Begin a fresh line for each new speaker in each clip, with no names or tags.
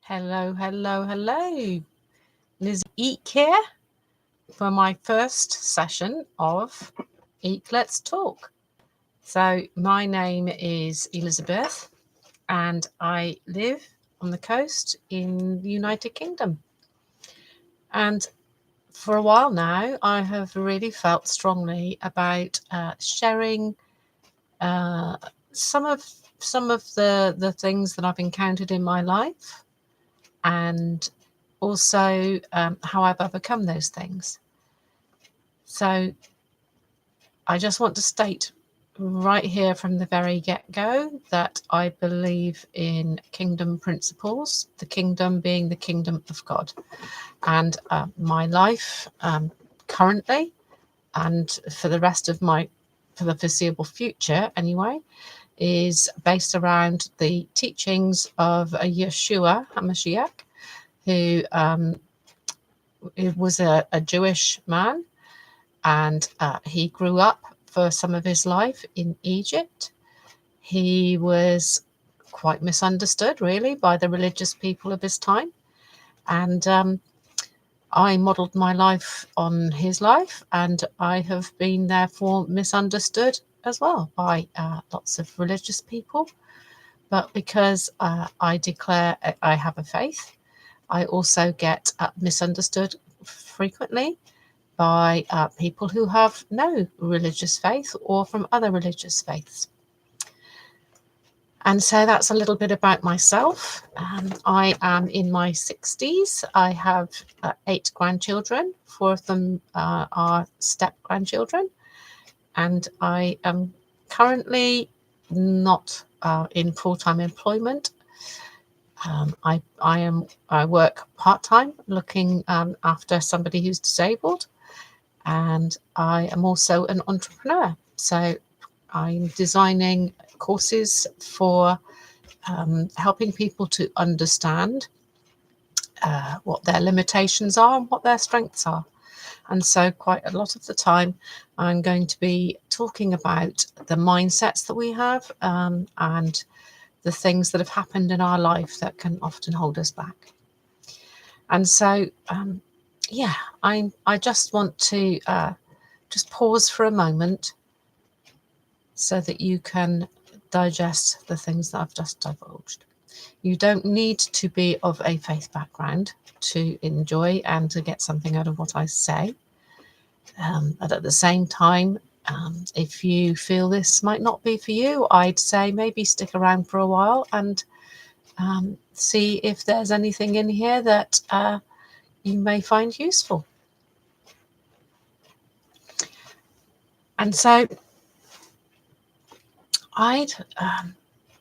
Hello, hello, hello. Liz Eek here for my first session of Eek Let's Talk. So, my name is Elizabeth and I live on the coast in the United Kingdom. And for a while now, I have really felt strongly about sharing some of the things that I've encountered in my life, and also how I've overcome those things. So I just want to state right here from the very get-go that I believe in kingdom principles, the kingdom being the kingdom of God. And my life currently, and for the rest of for the foreseeable future anyway, is based around the teachings of Yeshua HaMashiach, who was a Jewish man, and he grew up for some of his life in Egypt. He was quite misunderstood, really, by the religious people of his time. And I modelled my life on his life, and I have been therefore misunderstood as well by lots of religious people. But because I declare I have a faith, I also get misunderstood frequently by people who have no religious faith or from other religious faiths. And so that's a little bit about myself. I am in my 60s. I have 8 grandchildren. 4 of them are step-grandchildren. And I am currently not in full-time employment. I work part-time looking after somebody who's disabled. And I am also an entrepreneur. So I'm designing courses for helping people to understand what their limitations are and what their strengths are. And so quite a lot of the time, I'm going to be talking about the mindsets that we have and the things that have happened in our life that can often hold us back. And so, I just want to just pause for a moment so that you can digest the things that I've just divulged. You don't need to be of a faith background to enjoy and to get something out of what I say. But at the same time, if you feel this might not be for you, I'd say maybe stick around for a while and see if there's anything in here that you may find useful. And so I'd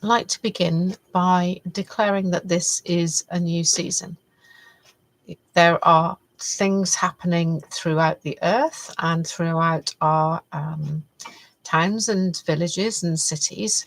like to begin by declaring that this is a new season. There are things happening throughout the earth and throughout our towns and villages and cities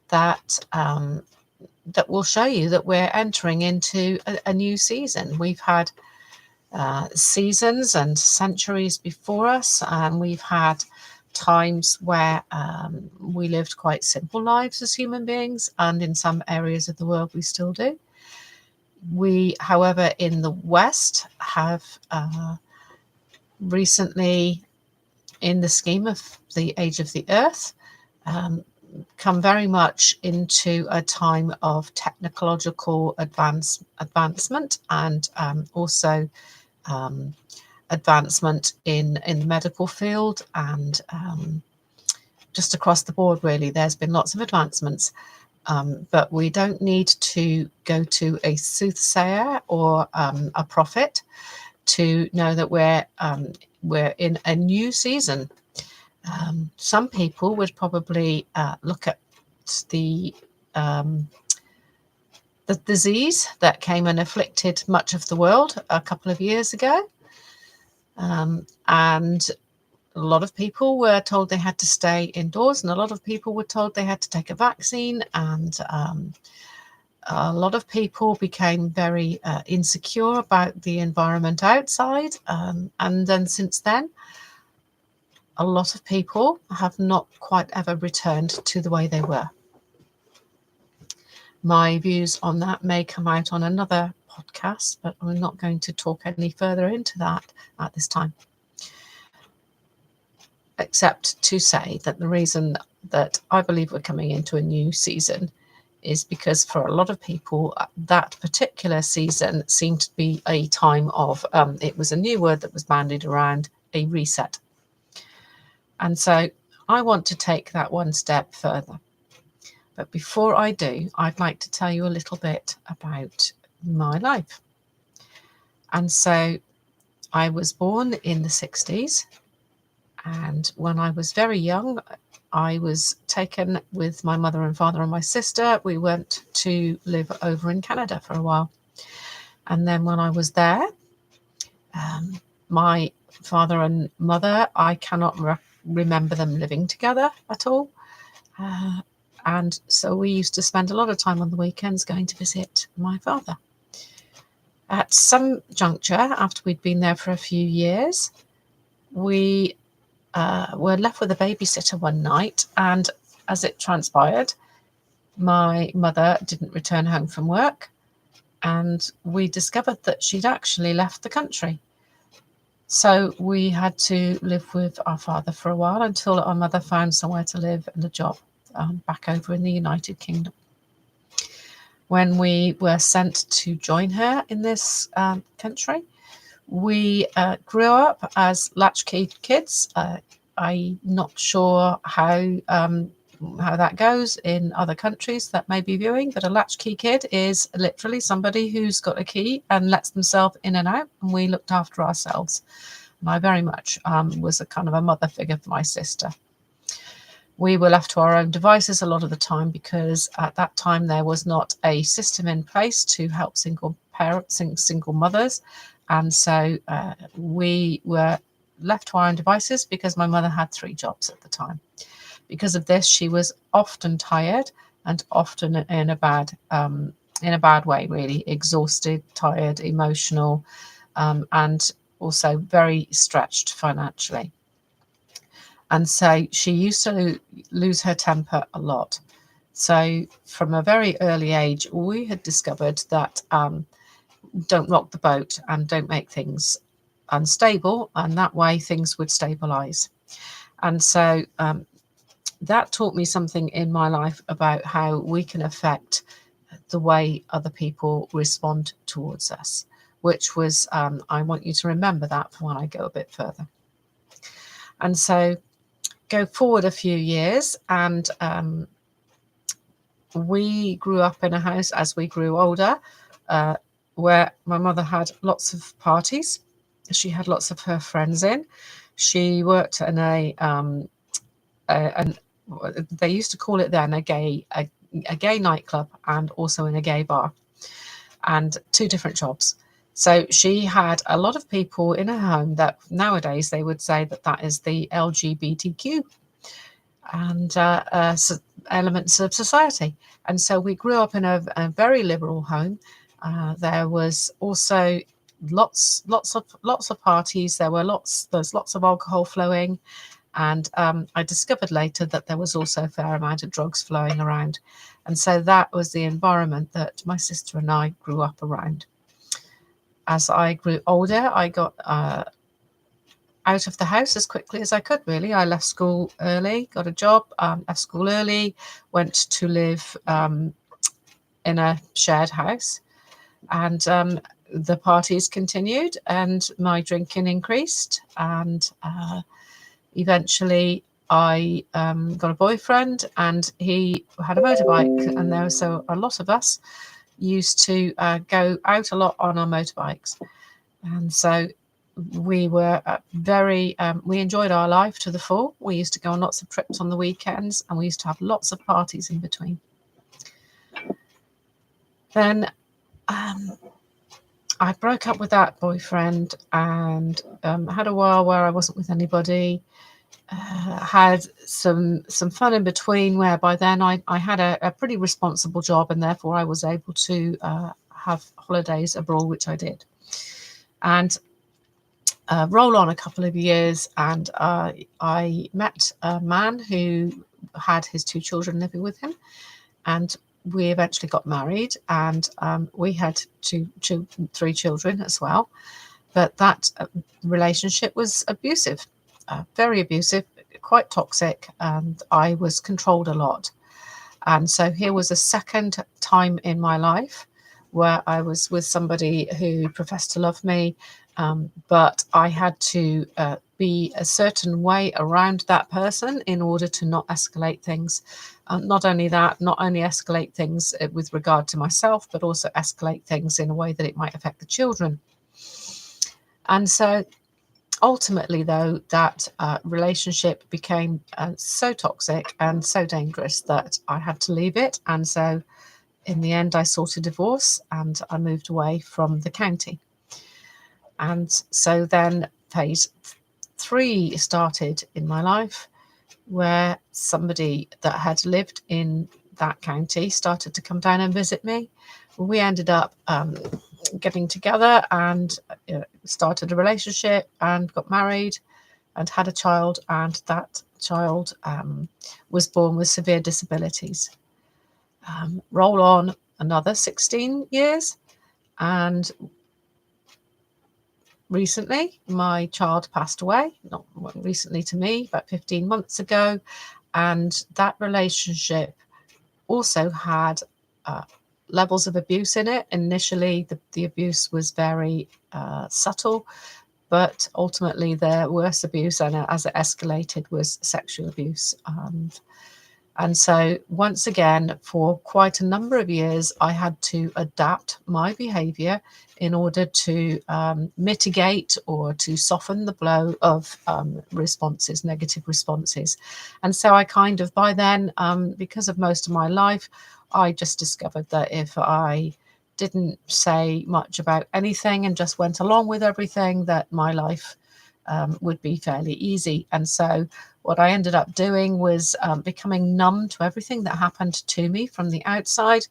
that that will show you that we're entering into a new season. We've had seasons and centuries before us, and we've had times where we lived quite simple lives as human beings, and in some areas of the world we still do. We, however, in the West have recently, in the scheme of the age of the earth, come very much into a time of technological advancement and also advancement in the medical field, and just across the board, really, there's been lots of advancements. But we don't need to go to a soothsayer or a prophet to know that we're in a new season. Some people would probably look at the disease that came and afflicted much of the world a couple of years ago. And a lot of people were told they had to stay indoors, and a lot of people were told they had to take a vaccine, and a lot of people became very insecure about the environment outside. And then since then, a lot of people have not quite ever returned to the way they were. My views on that may come out on another podcast, but I'm not going to talk any further into that at this time, except to say that the reason that I believe we're coming into a new season is because for a lot of people, that particular season seemed to be a time of, it was a new word that was bandied around, a reset. And so I want to take that one step further. But before I do, I'd like to tell you a little bit about my life. And so I was born in the 60s. And when I was very young, I was taken with my mother and father and my sister. We went to live over in Canada for a while. And then when I was there, my father and mother, I cannot remember them living together at all. And so we used to spend a lot of time on the weekends going to visit my father. At some juncture, after we'd been there for a few years, we were left with a babysitter one night. And as it transpired, my mother didn't return home from work. And we discovered that she'd actually left the country. So we had to live with our father for a while until our mother found somewhere to live and a job back over in the United Kingdom. When we were sent to join her in this country, we grew up as latchkey kids. I'm not sure how that goes in other countries that may be viewing, but a latchkey kid is literally somebody who's got a key and lets themselves in and out, and we looked after ourselves. And I very much was a kind of a mother figure for my sister. We were left to our own devices a lot of the time because at that time there was not a system in place to help single parents and single mothers. And so we were left to our own devices because my mother had 3 jobs at the time. Because of this, she was often tired and often in a bad way, really exhausted, tired, emotional, and also very stretched financially. And so she used to lose her temper a lot. So from a very early age, we had discovered that don't rock the boat and don't make things unstable, and that way things would stabilize. And so that taught me something in my life about how we can affect the way other people respond towards us, which was, I want you to remember that for when I go a bit further. And so go forward a few years, and we grew up in a house as we grew older, where my mother had lots of parties. She had lots of her friends in. She worked in they used to call it then a gay nightclub, and also in a gay bar, and 2 different jobs. So she had a lot of people in her home that nowadays they would say that is the LGBTQ and elements of society. And so we grew up in a very liberal home. There was also lots of parties. There's lots of alcohol flowing. And I discovered later that there was also a fair amount of drugs flowing around. And so that was the environment that my sister and I grew up around. As I grew older, I got out of the house as quickly as I could, really. I left school early, got a job, left school early, went to live in a shared house. And the parties continued and my drinking increased. And eventually I got a boyfriend, and he had a motorbike, and there was so a lot of us used to go out a lot on our motorbikes. And so we were we enjoyed our life to the full. We used to go on lots of trips on the weekends, and we used to have lots of parties in between. Then I broke up with that boyfriend and had a while where I wasn't with anybody. Had some fun in between, where by then I had a pretty responsible job, and therefore I was able to have holidays abroad, which I did. And roll on a couple of years, and I met a man who had his 2 children living with him, and we eventually got married, and we had three children as well. But that relationship was abusive, very abusive, quite toxic, and I was controlled a lot. And so here was a second time in my life where I was with somebody who professed to love me, but I had to be a certain way around that person in order to not escalate things. Not only that, not only escalate things with regard to myself, but also escalate things in a way that it might affect the children. And so ultimately, though, that relationship became so toxic and so dangerous that I had to leave it. And so in the end, I sought a divorce and I moved away from the county. And so then phase 3 started in my life, where somebody that had lived in that county started to come down and visit me. We ended up getting together and started a relationship and got married and had a child, and that child was born with severe disabilities. Roll on another 16 years, and recently my child passed away, not recently to me, about 15 months ago, and that relationship also had levels of abuse in it. Initially, the abuse was very subtle, but ultimately the worst abuse, and as it escalated, was sexual abuse. And so once again, for quite a number of years, I had to adapt my behavior in order to mitigate or to soften the blow of responses, negative responses. And so I kind of, by then, because of most of my life, I just discovered that if I didn't say much about anything and just went along with everything, that my life would be fairly easy. And so what I ended up doing was becoming numb to everything that happened to me from the outside,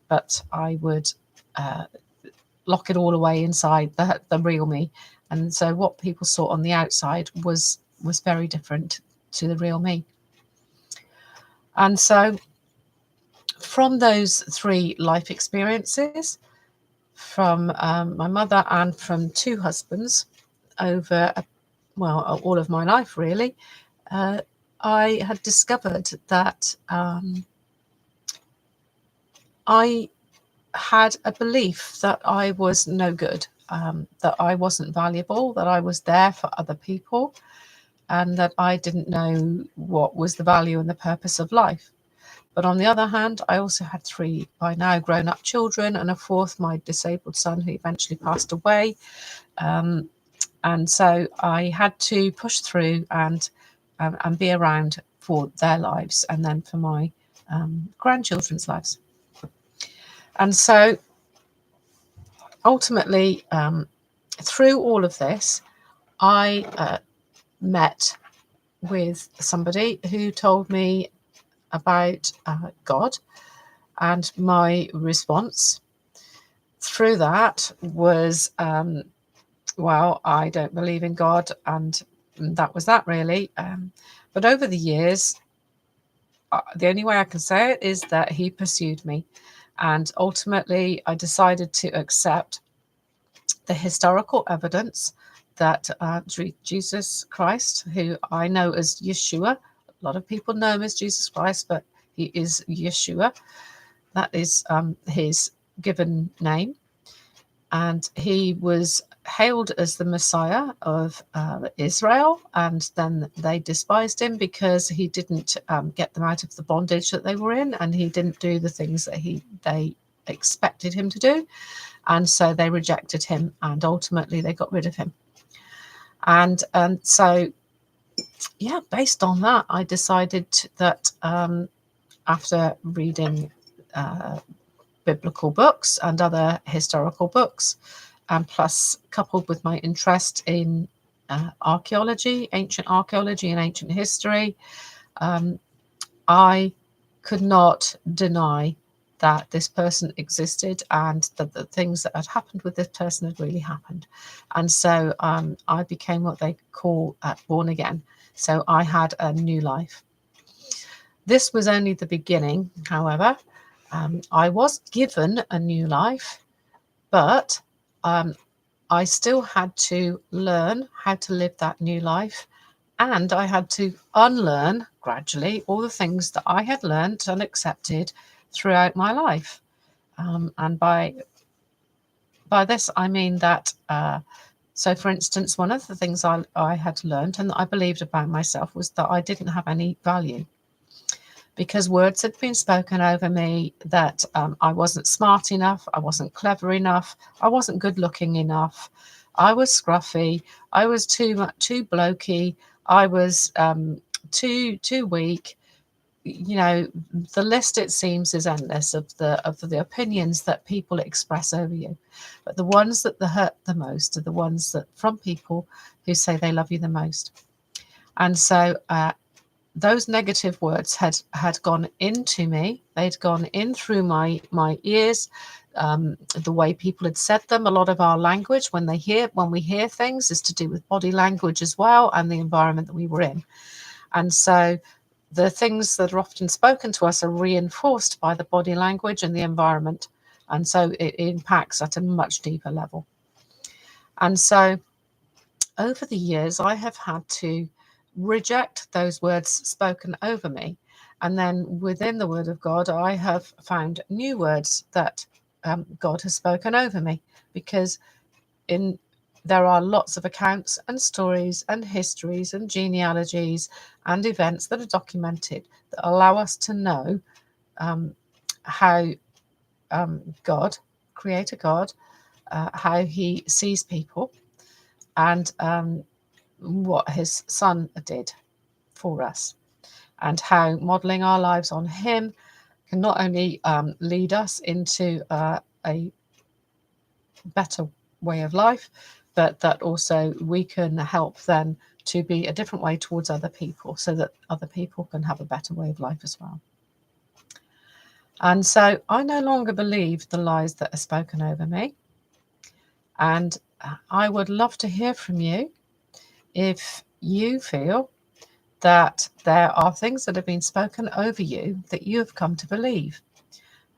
but I would lock it all away inside the real me. And so what people saw on the outside was very different to the real me. And so from those 3 life experiences, from my mother and from 2 husbands over all of my life, really, I had discovered that I had a belief that I was no good, that I wasn't valuable, that I was there for other people, and that I didn't know what was the value and the purpose of life. But on the other hand, I also had 3 by now grown-up children, and a 4th, my disabled son, who eventually passed away. And so I had to push through and be around for their lives, and then for my grandchildren's lives. And so ultimately, through all of this, I met with somebody who told me about God, and my response through that was, well, I don't believe in God, and that was that, really. But over the years, the only way I can say it is that he pursued me, and ultimately I decided to accept the historical evidence that Jesus Christ, who I know as Yeshua, a lot of people know him as Jesus Christ, but he is Yeshua. That is his given name. And he was hailed as the Messiah of Israel, and then they despised him because he didn't get them out of the bondage that they were in, and he didn't do the things that they expected him to do. And so they rejected him, and ultimately they got rid of him. And so, yeah, based on that, I decided that after reading biblical books and other historical books, and plus coupled with my interest in archaeology, ancient archaeology and ancient history, I could not deny that this person existed, and that the things that had happened with this person had really happened. And so I became what they call born again. So I had a new life. This was only the beginning, however. I was given a new life, but I still had to learn how to live that new life. And I had to unlearn gradually all the things that I had learned and accepted throughout my life. And by this, I mean that, so for instance, one of the things I had learned and that I believed about myself was that I didn't have any value, because words had been spoken over me that I wasn't smart enough, I wasn't clever enough, I wasn't good looking enough, I was scruffy, I was too blokey, I was too weak. You know, the list, it seems, is endless of the opinions that people express over you. But the ones that hurt the most are the ones that from people who say they love you the most. And so those negative words had gone into me. They'd gone in through my ears. The way people had said them. A lot of our language, when we hear things, is to do with body language as well, and the environment that we were in. And so the things that are often spoken to us are reinforced by the body language and the environment. And so it impacts at a much deeper level. And so over the years, I have had to reject those words spoken over me. And then within the Word of God, I have found new words that God has spoken over me, because there are lots of accounts and stories and histories and genealogies and events that are documented that allow us to know how God, Creator God, how He sees people, and what His Son did for us, and how modeling our lives on Him can not only lead us into a better way of life, but that also we can help then to be a different way towards other people, so that other people can have a better way of life as well. And so I no longer believe the lies that are spoken over me. And I would love to hear from you if you feel that there are things that have been spoken over you that you have come to believe.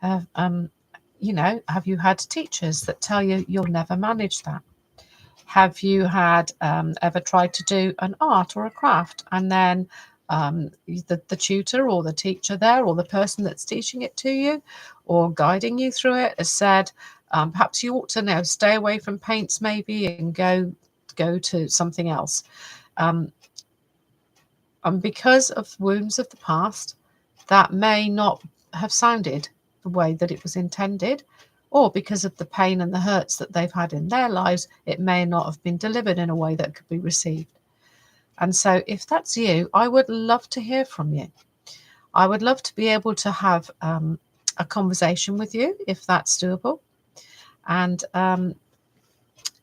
You know, have you had teachers that tell you you'll never manage that? Have you had ever tried to do an art or a craft, and then the tutor or the teacher there, or the person that's teaching it to you or guiding you through it, has said, perhaps you ought to now stay away from paints maybe and go to something else. And because of wounds of the past, that may not have sounded the way that it was intended, or because of the pain and the hurts that they've had in their lives, it may not have been delivered in a way that could be received. And so if that's you, I would love to hear from you. I would love to be able to have a conversation with you, if that's doable. And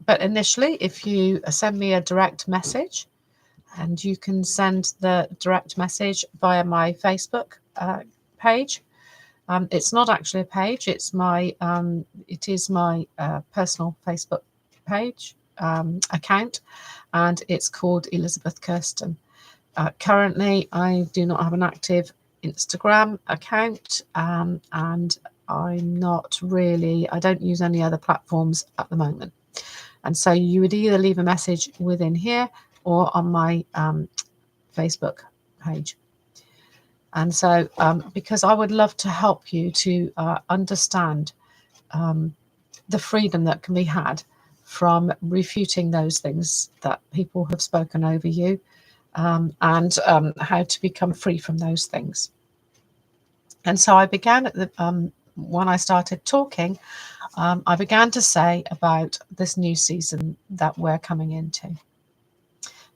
but initially, if you send me a direct message, and you can send the direct message via my Facebook page. It's not actually a page, it is my personal Facebook page account, and it's called Elizabeth Kirsten. Currently, I do not have an active Instagram account, and I don't use any other platforms at the moment. And so you would either leave a message within here or on my Facebook page. And so because I would love to help you to understand the freedom that can be had from refuting those things that people have spoken over you, and how to become free from those things. And so I began at the when I started talking, I began to say about this new season that we're coming into.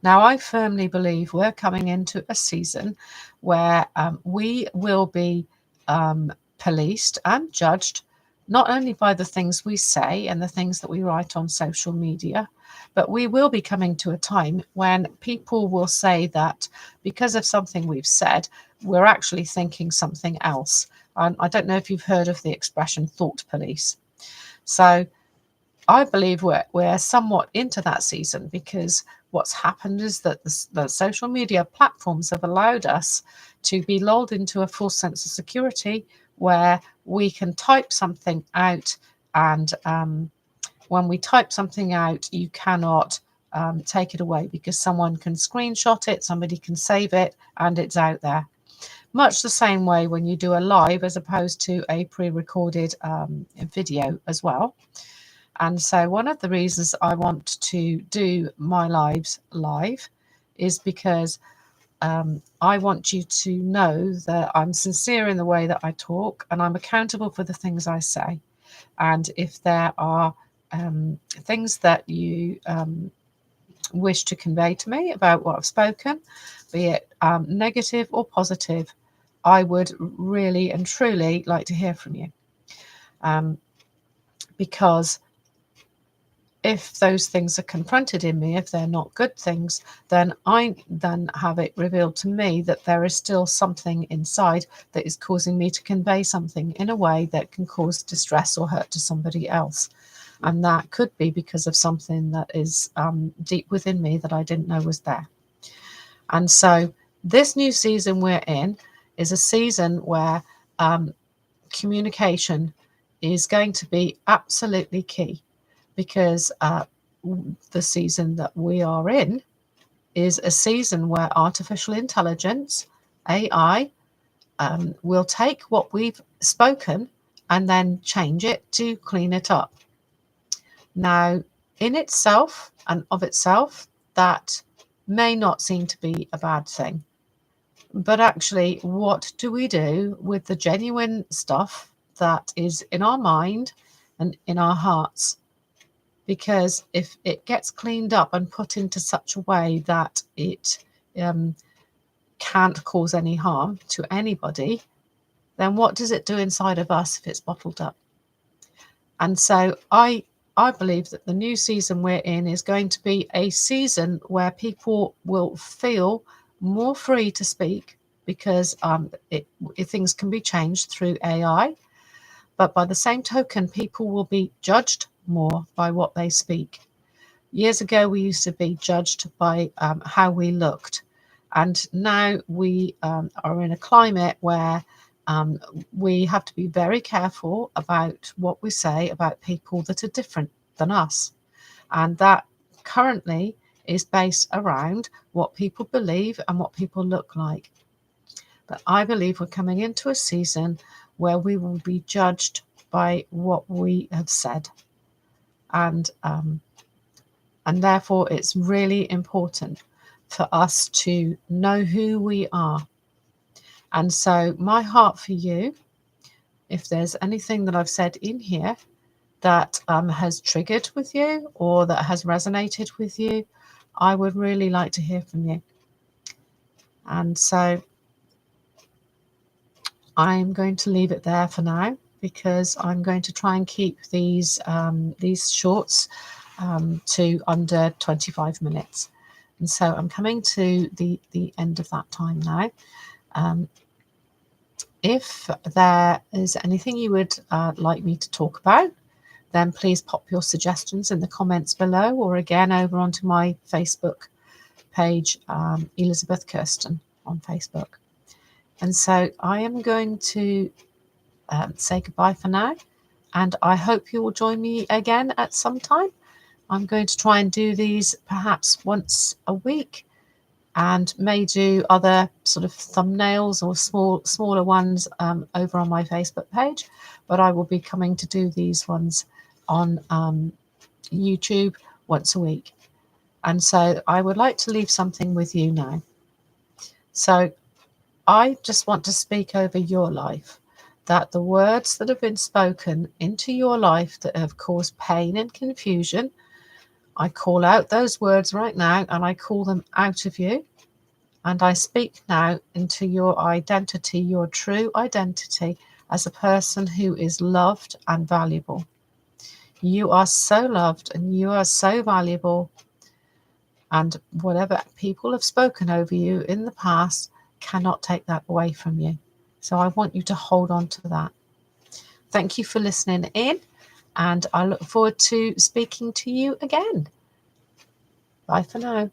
Now, I firmly believe we're coming into a season where we will be policed and judged, not only by the things we say and the things that we write on social media, but we will be coming to a time when people will say that because of something we've said, we're actually thinking something else. I don't know if you've heard of the expression thought police. So I believe we're somewhat into that season, because what's happened is that the social media platforms have allowed us to be lulled into a false sense of security, where we can type something out, and when we type something out, you cannot take it away, because someone can screenshot it, somebody can save it, and it's out there. Much the same way when you do a live as opposed to a pre-recorded video as well. And so one of the reasons I want to do my lives live is because I want you to know that I'm sincere in the way that I talk, and I'm accountable for the things I say. And if there are things that you wish to convey to me about what I've spoken, be it negative or positive, I would really and truly like to hear from you. Because if those things are confronted in me, if they're not good things, then I then have it revealed to me that there is still something inside that is causing me to convey something in a way that can cause distress or hurt to somebody else. And that could be because of something that is deep within me that I didn't know was there. And so this new season we're in is a season where communication is going to be absolutely key, because the season that we are in is a season where artificial intelligence, AI, will take what we've spoken and then change it to clean it up. Now, in itself and of itself, that may not seem to be a bad thing. But actually, what do we do with the genuine stuff that is in our mind and in our hearts? Because if it gets cleaned up and put into such a way that it can't cause any harm to anybody, then what does it do inside of us if it's bottled up? And so I believe that the new season we're in is going to be a season where people will feel more free to speak, because things can be changed through AI. But by the same token, people will be judged more by what they speak. Years ago, we used to be judged by how we looked. And now we are in a climate where we have to be very careful about what we say about people that are different than us. And that currently is based around what people believe and what people look like. But I believe we're coming into a season where we will be judged by what we have said. And therefore, it's really important for us to know who we are. And so my heart for you, if there's anything that I've said in here that has triggered with you or that has resonated with you, I would really like to hear from you. And so I'm going to leave it there for now, because I'm going to try and keep these shorts to under 25 minutes. And so I'm coming to the end of that time now. If there is anything you would like me to talk about, then please pop your suggestions in the comments below, or again over onto my Facebook page, Elizabeth Kirsten on Facebook. And so I am going to say goodbye for now, and I hope you will join me again at some time. I'm going to try and do these perhaps once a week, and may do other sort of thumbnails or smaller ones over on my Facebook page. But I will be coming to do these ones on YouTube once a week. And so I would like to leave something with you now. So I just want to speak over your life, that the words that have been spoken into your life that have caused pain and confusion, I call out those words right now, and I call them out of you. And I speak now into your identity, your true identity, as a person who is loved and valuable. You are so loved and you are so valuable. And whatever people have spoken over you in the past cannot take that away from you. So I want you to hold on to that. Thank you for listening in, and I look forward to speaking to you again. Bye for now.